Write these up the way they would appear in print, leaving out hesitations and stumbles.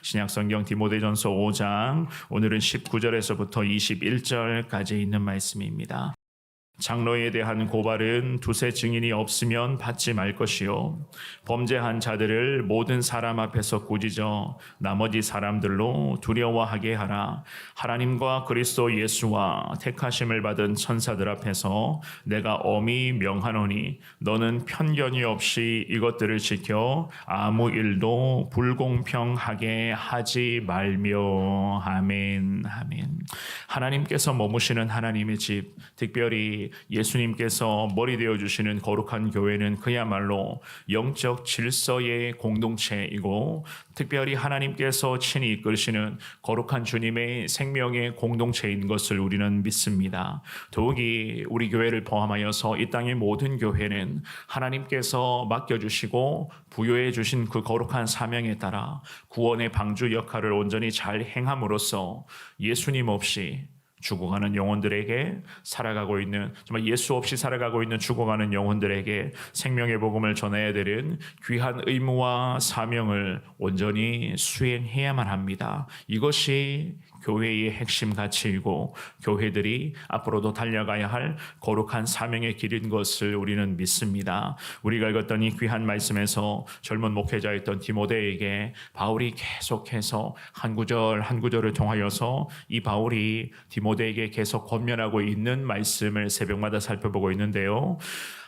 신약성경 디모데전서 5장 오늘은 19절에서부터 21절까지 있는 말씀입니다. 장로에 대한 고발은 두세 증인이 없으면 받지 말 것이요 범죄한 자들을 모든 사람 앞에서 꾸짖어 나머지 사람들로 두려워하게 하라. 하나님과 그리스도 예수와 택하심을 받은 천사들 앞에서 내가 엄히 명하노니 너는 편견이 없이 이것들을 지켜 아무 일도 불공평하게 하지 말며. 아멘. 아멘. 하나님께서 머무시는 하나님의 집, 특별히 예수님께서 머리 되어주시는 거룩한 교회는 그야말로 영적 질서의 공동체이고, 특별히 하나님께서 친히 이끌시는 거룩한 주님의 생명의 공동체인 것을 우리는 믿습니다. 더욱이 우리 교회를 포함하여서 이 땅의 모든 교회는 하나님께서 맡겨주시고 부여해 주신 그 거룩한 사명에 따라 구원의 방주 역할을 온전히 잘 행함으로써 예수님 없이 죽어가는 영혼들에게 살아가고 있는, 정말 예수 없이 살아가고 있는 죽어가는 영혼들에게 생명의 복음을 전해야 되는 귀한 의무와 사명을 온전히 수행해야만 합니다. 이것이 교회의 핵심 가치이고 교회들이 앞으로도 달려가야 할 거룩한 사명의 길인 것을 우리는 믿습니다. 우리가 읽었던 이 귀한 말씀에서 젊은 목회자였던 디모데에게 바울이 계속해서 한 구절 한 구절을 통하여서 이 바울이 디모데에게 계속 권면하고 있는 말씀을 새벽마다 살펴보고 있는데요.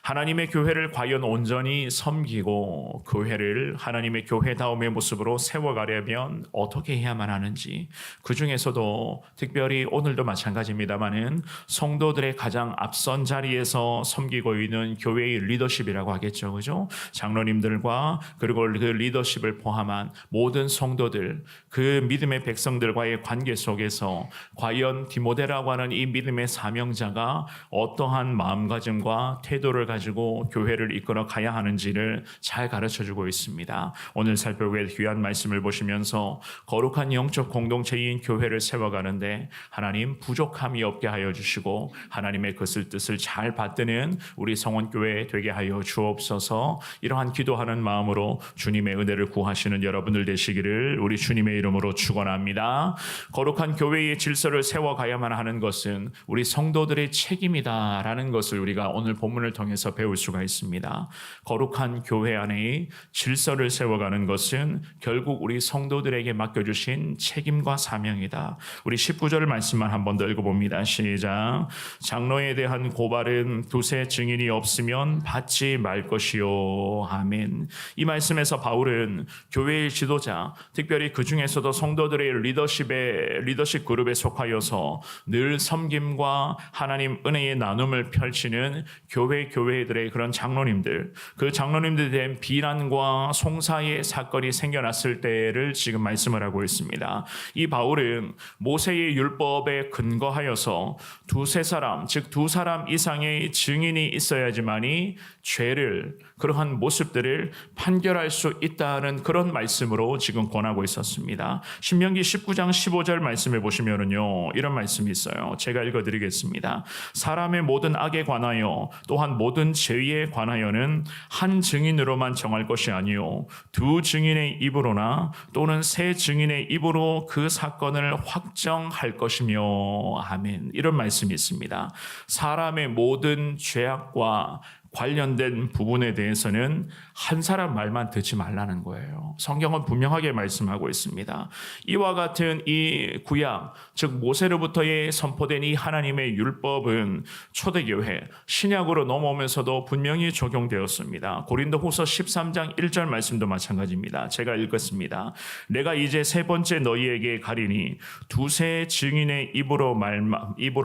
하나님의 교회를 과연 온전히 섬기고 교회를 하나님의 교회다움의 모습으로 세워가려면 어떻게 해야만 하는지, 그 중에서도 특별히 오늘도 마찬가지입니다마는 성도들의 가장 앞선 자리에서 섬기고 있는 교회의 리더십이라고 하겠죠, 그죠? 장로님들과 그리고 그 리더십을 포함한 모든 성도들, 그 믿음의 백성들과의 관계 속에서 과연 디모데라고 하는 이 믿음의 사명자가 어떠한 마음가짐과 태도를 가지고 교회를 이끌어 가야 하는지를 잘 가르쳐주고 있습니다. 오늘 살펴볼 귀한 말씀을 보시면서 거룩한 영적 공동체인 교회를 세워가는데 하나님 부족함이 없게 하여 주시고 하나님의 뜻을 잘 받드는 우리 성원교회 되게 하여 주옵소서. 이러한 기도하는 마음으로 주님의 은혜를 구하시는 여러분들 되시기를 우리 주님의 이름으로 축원합니다. 거룩한 교회의 질서를 세워가야만 하는 것은 우리 성도들의 책임이다라는 것을 우리가 오늘 본문을 통해서 배울 수가 있습니다. 거룩한 교회 안에 질서를 세워가는 것은 결국 우리 성도들에게 맡겨주신 책임과 사명이다. 우리 19절 말씀만 한 번 더 읽어봅니다. 시작. 장로에 대한 고발은 두세 증인이 없으면 받지 말 것이요. 아멘. 이 말씀에서 바울은 교회의 지도자, 특별히 그 중에서도 성도들의 리더십 그룹에 속하여서 늘 섬김과 하나님 은혜의 나눔을 펼치는 교회들의 그런 장로님들, 그 장로님들에 대한 비난과 송사의 사건이 생겨났을 때를 지금 말씀을 하고 있습니다. 이 바울은 모세의 율법에 근거하여서 두세 사람, 즉 두 사람 이상의 증인이 있어야지만이 죄를, 그러한 모습들을 판결할 수 있다는 그런 말씀으로 지금 권하고 있었습니다. 신명기 19장 15절 말씀에 보시면은요, 이런 말씀이 있어요. 제가 읽어드리겠습니다. 사람의 모든 악에 관하여 또한 모든 죄에 관하여는 한 증인으로만 정할 것이 아니요 두 증인의 입으로나 또는 세 증인의 입으로 그 사건을 확정할 것이며. 아멘. 이런 말씀이 있습니다. 사람의 모든 죄악과 관련된 부분에 대해서는 한 사람 말만 듣지 말라는 거예요. 성경은 분명하게 말씀하고 있습니다. 이와 같은 이 구약, 즉 모세로부터의 선포된 이 하나님의 율법은 초대교회, 신약으로 넘어오면서도 분명히 적용되었습니다. 고린도후서 13장 1절 말씀도 마찬가지입니다. 제가 읽었습니다. 내가 이제 세 번째 너희에게 가리니 두세 증인의 입으로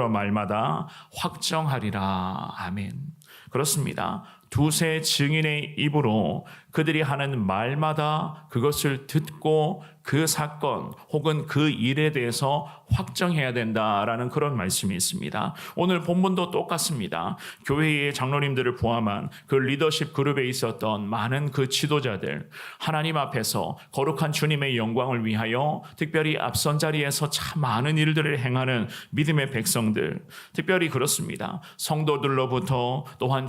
말마다 확정하리라. 아멘. 그렇습니다. 두세 증인의 입으로 그들이 하는 말마다 그것을 듣고 그 사건 혹은 그 일에 대해서 확정해야 된다라는 그런 말씀이 있습니다. 오늘 본문도 똑같습니다. 교회의 장로님들을 포함한 그 리더십 그룹에 있었던 많은 그 지도자들, 하나님 앞에서 거룩한 주님의 영광을 위하여 특별히 앞선 자리에서 참 많은 일들을 행하는 믿음의 백성들, 특별히 그렇습니다. 성도들로부터 또한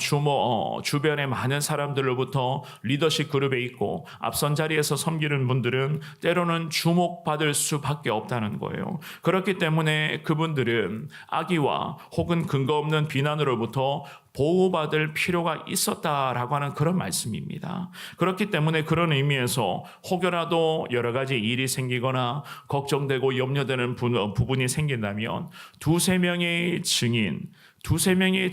주변의 많은 사람들로부터 리더십 그룹에 있고 앞선 자리에서 섬기는 분들은 때로는 때로는 주목받을 수밖에 없다는 거예요. 그렇기 때문에 그분들은 악의와 혹은 근거 없는 비난으로부터 보호받을 필요가 있었다라고 하는 그런 말씀입니다. 그렇기 때문에 그런 의미에서 혹여라도 여러 가지 일이 생기거나 걱정되고 염려되는 부분이 생긴다면 두세 명의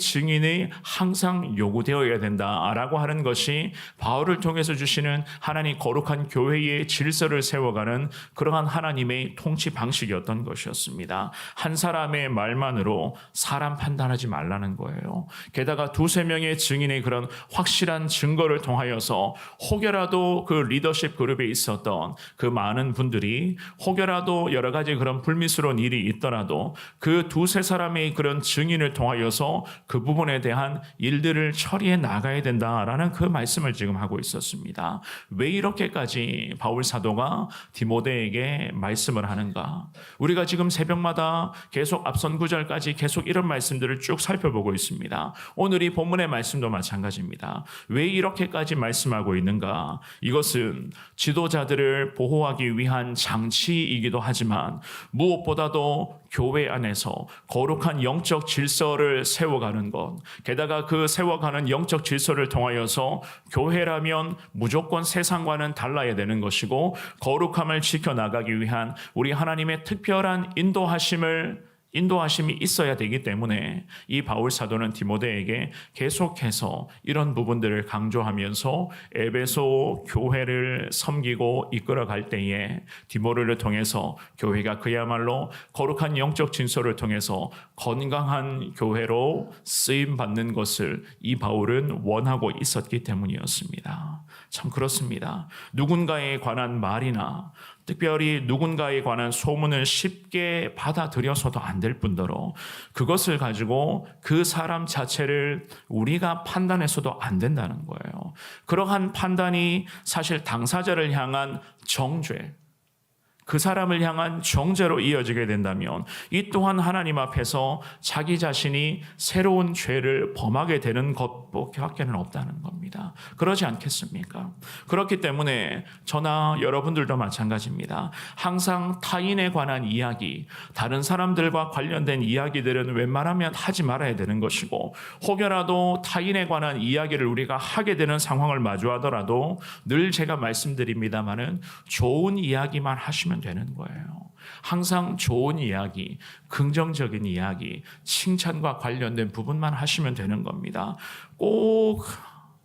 증인이 항상 요구되어야 된다라고 하는 것이 바울을 통해서 주시는 하나님 거룩한 교회의 질서를 세워가는 그러한 하나님의 통치 방식이었던 것이었습니다. 한 사람의 말만으로 사람 판단하지 말라는 거예요. 게다가 두세 명의 증인의 그런 확실한 증거를 통하여서 혹여라도 그 리더십 그룹에 있었던 그 많은 분들이 혹여라도 여러 가지 그런 불미스러운 일이 있더라도 그 두세 사람의 그런 증인을 통하여서 그 부분에 대한 일들을 처리해 나가야 된다라는 그 말씀을 지금 하고 있었습니다. 왜 이렇게까지 바울 사도가 디모데에게 말씀을 하는가? 우리가 지금 새벽마다 계속 앞선 구절까지 계속 이런 말씀들을 쭉 살펴보고 있습니다. 오늘 이 본문의 말씀도 마찬가지입니다. 왜 이렇게까지 말씀하고 있는가? 이것은 지도자들을 보호하기 위한 장치이기도 하지만 무엇보다도 교회 안에서 거룩한 영적 질서를 세워가는 것, 게다가 그 세워가는 영적 질서를 통하여서 교회라면 무조건 세상과는 달라야 되는 것이고 거룩함을 지켜나가기 위한 우리 하나님의 특별한 인도하심이 있어야 되기 때문에 이 바울 사도는 디모데에게 계속해서 이런 부분들을 강조하면서 에베소 교회를 섬기고 이끌어갈 때에 디모데를 통해서 교회가 그야말로 거룩한 영적 진서를 통해서 건강한 교회로 쓰임받는 것을 이 바울은 원하고 있었기 때문이었습니다. 참 그렇습니다. 누군가에 관한 말이나 특별히 누군가에 관한 소문을 쉽게 받아들여서도 안 될 뿐더러 그것을 가지고 그 사람 자체를 우리가 판단해서도 안 된다는 거예요. 그러한 판단이 사실 당사자를 향한 정죄, 그 사람을 향한 정죄로 이어지게 된다면 이 또한 하나님 앞에서 자기 자신이 새로운 죄를 범하게 되는 것밖에는 없다는 겁니다. 그러지 않겠습니까? 그렇기 때문에 저나 여러분들도 마찬가지입니다. 항상 타인에 관한 이야기, 다른 사람들과 관련된 이야기들은 웬만하면 하지 말아야 되는 것이고 혹여라도 타인에 관한 이야기를 우리가 하게 되는 상황을 마주하더라도 늘 제가 말씀드립니다마는 좋은 이야기만 하시면 되는 거예요. 항상 좋은 이야기, 긍정적인 이야기, 칭찬과 관련된 부분만 하시면 되는 겁니다. 꼭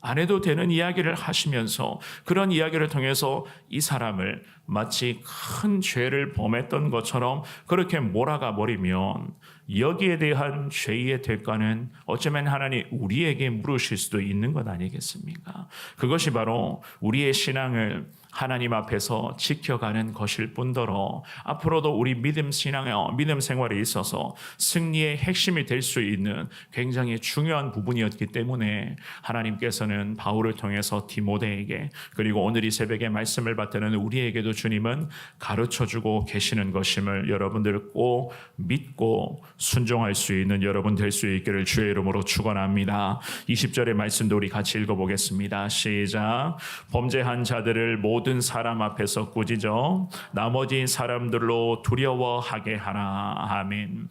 안 해도 되는 이야기를 하시면서 그런 이야기를 통해서 이 사람을 마치 큰 죄를 범했던 것처럼 그렇게 몰아가 버리면 여기에 대한 죄의 대가는 어쩌면 하나님 우리에게 물으실 수도 있는 것 아니겠습니까? 그것이 바로 우리의 신앙을 하나님 앞에서 지켜가는 것일 뿐더러 앞으로도 우리 믿음 생활에 있어서 승리의 핵심이 될 수 있는 굉장히 중요한 부분이었기 때문에 하나님께서는 바울을 통해서 디모데에게 그리고 오늘 이 새벽에 말씀을 받드는 우리에게도 주님은 가르쳐주고 계시는 것임을 여러분들 꼭 믿고 순종할 수 있는 여러분 될 수 있기를 주의 이름으로 축원합니다. 20절의 말씀도 우리 같이 읽어보겠습니다. 시작. 범죄한 자들을 모든 사람 앞에서 꾸짖어 나머지 사람들로 두려워하게 하라. 아멘.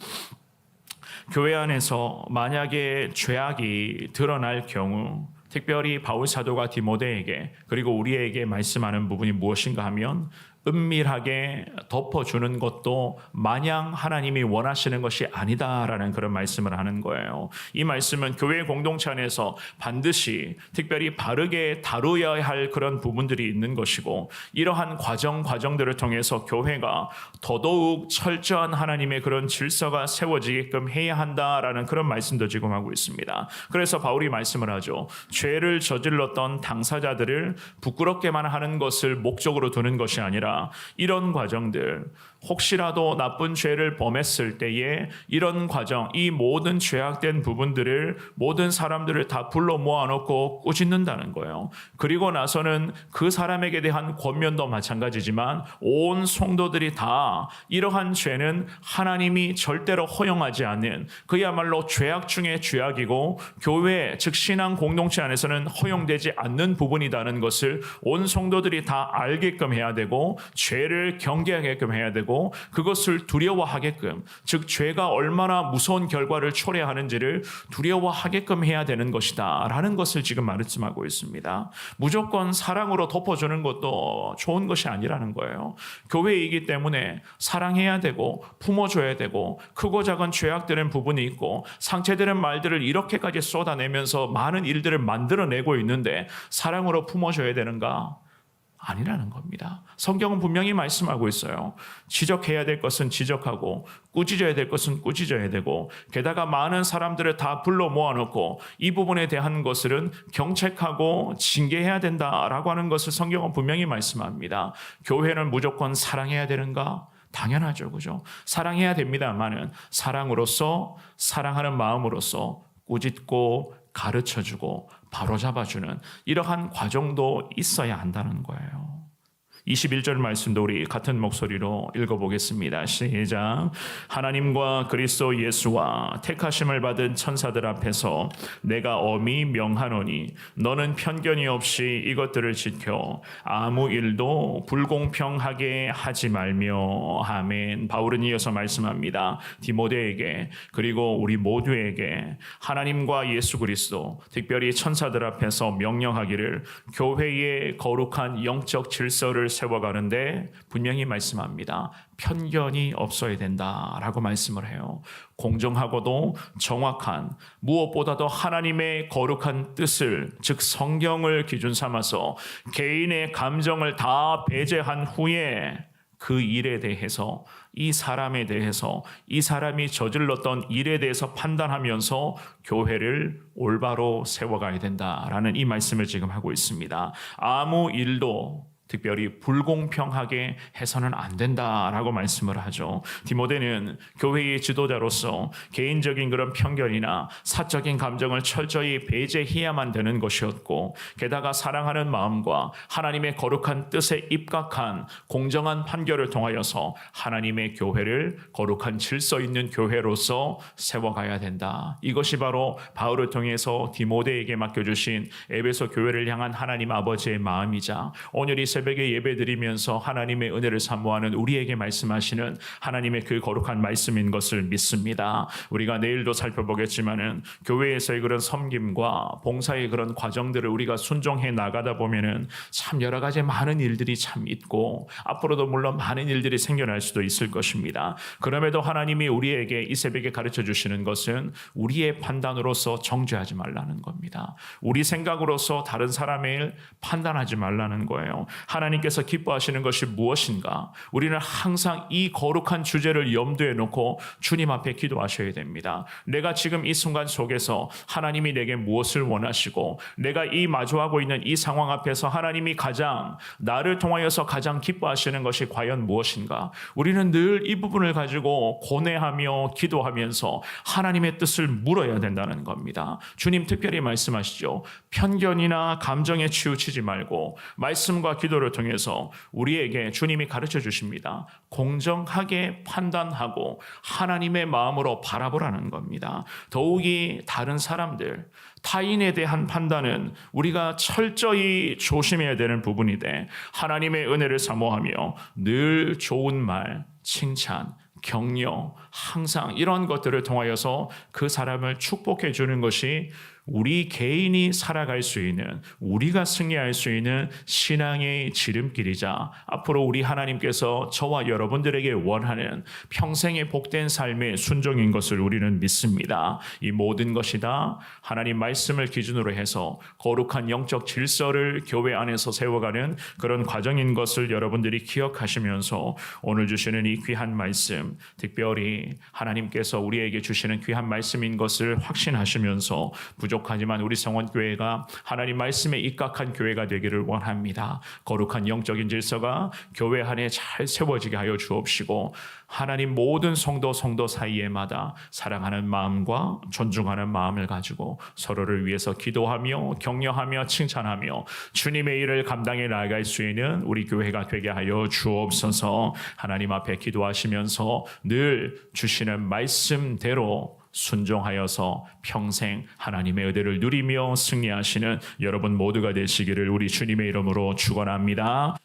교회 안에서 만약에 죄악이 드러날 경우 특별히 바울 사도가 디모데에게 그리고 우리에게 말씀하는 부분이 무엇인가 하면 은밀하게 덮어주는 것도 마냥 하나님이 원하시는 것이 아니다라는 그런 말씀을 하는 거예요. 이 말씀은 교회 공동체 안에서 반드시 특별히 바르게 다루어야 할 그런 부분들이 있는 것이고 이러한 과정들을 통해서 교회가 더더욱 철저한 하나님의 그런 질서가 세워지게끔 해야 한다라는 그런 말씀도 지금 하고 있습니다. 그래서 바울이 말씀을 하죠. 죄를 저질렀던 당사자들을 부끄럽게만 하는 것을 목적으로 두는 것이 아니라 이런 과정들 혹시라도 나쁜 죄를 범했을 때에 이런 과정 이 모든 죄악된 부분들을 모든 사람들을 다 불러 모아놓고 꾸짖는다는 거예요. 그리고 나서는 그 사람에게 대한 권면도 마찬가지지만 온 성도들이 다 이러한 죄는 하나님이 절대로 허용하지 않는 그야말로 죄악 중에 죄악이고 교회 즉 신앙 공동체 안에서는 허용되지 않는 부분이라는 것을 온 성도들이 다 알게끔 해야 되고 죄를 경계하게끔 해야 되고 그것을 두려워하게끔, 즉 죄가 얼마나 무서운 결과를 초래하는지를 두려워하게끔 해야 되는 것이다 라는 것을 지금 말씀하고 있습니다. 무조건 사랑으로 덮어주는 것도 좋은 것이 아니라는 거예요. 교회이기 때문에 사랑해야 되고 품어줘야 되고 크고 작은 죄악들은 부분이 있고 상처되는 말들을 이렇게까지 쏟아내면서 많은 일들을 만들어내고 있는데 사랑으로 품어줘야 되는가? 아니라는 겁니다. 성경은 분명히 말씀하고 있어요. 지적해야 될 것은 지적하고 꾸짖어야 될 것은 꾸짖어야 되고 게다가 많은 사람들을 다 불러 모아놓고 이 부분에 대한 것들은 경책하고 징계해야 된다라고 하는 것을 성경은 분명히 말씀합니다. 교회는 무조건 사랑해야 되는가? 당연하죠. 그죠? 사랑해야 됩니다만은 사랑으로서, 사랑하는 마음으로서 꾸짖고 가르쳐주고 바로잡아주는 이러한 과정도 있어야 한다는 거예요. 21절 말씀도 우리 같은 목소리로 읽어보겠습니다. 시작. 하나님과 그리스도 예수와 택하심을 받은 천사들 앞에서 내가 엄히 명하노니 너는 편견이 없이 이것들을 지켜 아무 일도 불공평하게 하지 말며. 아멘. 바울은 이어서 말씀합니다. 디모데에게 그리고 우리 모두에게 하나님과 예수 그리스도, 특별히 천사들 앞에서 명령하기를 교회의 거룩한 영적 질서를 세워가는데 분명히 말씀합니다. 편견이 없어야 된다라고 말씀을 해요. 공정하고도 정확한, 무엇보다도 하나님의 거룩한 뜻을, 즉 성경을 기준 삼아서 개인의 감정을 다 배제한 후에 그 일에 대해서, 이 사람에 대해서, 이 사람이 저질렀던 일에 대해서 판단하면서 교회를 올바로 세워가야 된다라는 이 말씀을 지금 하고 있습니다. 아무 일도 특별히 불공평하게 해서는 안 된다라고 말씀을 하죠. 디모데는 교회의 지도자로서 개인적인 그런 편견이나 사적인 감정을 철저히 배제해야만 되는 것이었고 게다가 사랑하는 마음과 하나님의 거룩한 뜻에 입각한 공정한 판결을 통하여서 하나님의 교회를 거룩한 질서 있는 교회로서 세워가야 된다. 이것이 바로 바울을 통해서 디모데에게 맡겨주신 에베소 교회를 향한 하나님 아버지의 마음이자 오늘 이 새벽에 예배드리면서 하나님의 은혜를 사모하는 우리에게 말씀하시는 하나님의 그 거룩한 말씀인 것을 믿습니다. 우리가 내일도 살펴보겠지만은 교회에서의 그런 섬김과 봉사의 그런 과정들을 우리가 순종해 나가다 보면은 참 여러 가지 많은 일들이 참 있고 앞으로도 물론 많은 일들이 생겨날 수도 있을 것입니다. 그럼에도 하나님이 우리에게 이 새벽에 가르쳐 주시는 것은 우리의 판단으로서 정죄하지 말라는 겁니다. 우리 생각으로서 다른 사람을 판단하지 말라는 거예요. 하나님께서 기뻐하시는 것이 무엇인가? 우리는 항상 이 거룩한 주제를 염두에 놓고 주님 앞에 기도하셔야 됩니다. 내가 지금 이 순간 속에서 하나님이 내게 무엇을 원하시고 내가 이 마주하고 있는 이 상황 앞에서 하나님이 가장 나를 통하여서 가장 기뻐하시는 것이 과연 무엇인가? 우리는 늘 이 부분을 가지고 고뇌하며 기도하면서 하나님의 뜻을 물어야 된다는 겁니다. 주님 특별히 말씀하시죠. 편견이나 감정에 치우치지 말고 말씀과 기도를 통해서 우리에게 주님이 가르쳐 주십니다. 공정하게 판단하고 하나님의 마음으로 바라보라는 겁니다. 더욱이 다른 사람들, 타인에 대한 판단은 우리가 철저히 조심해야 되는 부분인데 하나님의 은혜를 사모하며 늘 좋은 말, 칭찬, 격려, 항상 이런 것들을 통하여서 그 사람을 축복해 주는 것이 우리 개인이 살아갈 수 있는, 우리가 승리할 수 있는 신앙의 지름길이자 앞으로 우리 하나님께서 저와 여러분들에게 원하는 평생의 복된 삶의 순종인 것을 우리는 믿습니다. 이 모든 것이 다 하나님 말씀을 기준으로 해서 거룩한 영적 질서를 교회 안에서 세워가는 그런 과정인 것을 여러분들이 기억하시면서 오늘 주시는 이 귀한 말씀, 특별히 하나님께서 우리에게 주시는 귀한 말씀인 것을 확신하시면서 부족하지만 우리 성원교회가 하나님 말씀에 입각한 교회가 되기를 원합니다. 거룩한 영적인 질서가 교회 안에 잘 세워지게 하여 주옵시고 하나님 모든 성도 사이에마다 사랑하는 마음과 존중하는 마음을 가지고 서로를 위해서 기도하며 격려하며 칭찬하며 주님의 일을 감당해 나아갈 수 있는 우리 교회가 되게 하여 주옵소서. 하나님 앞에 기도하시면서 늘 주시는 말씀대로 순종하여서 평생 하나님의 은혜를 누리며 승리하시는 여러분 모두가 되시기를 우리 주님의 이름으로 축원합니다.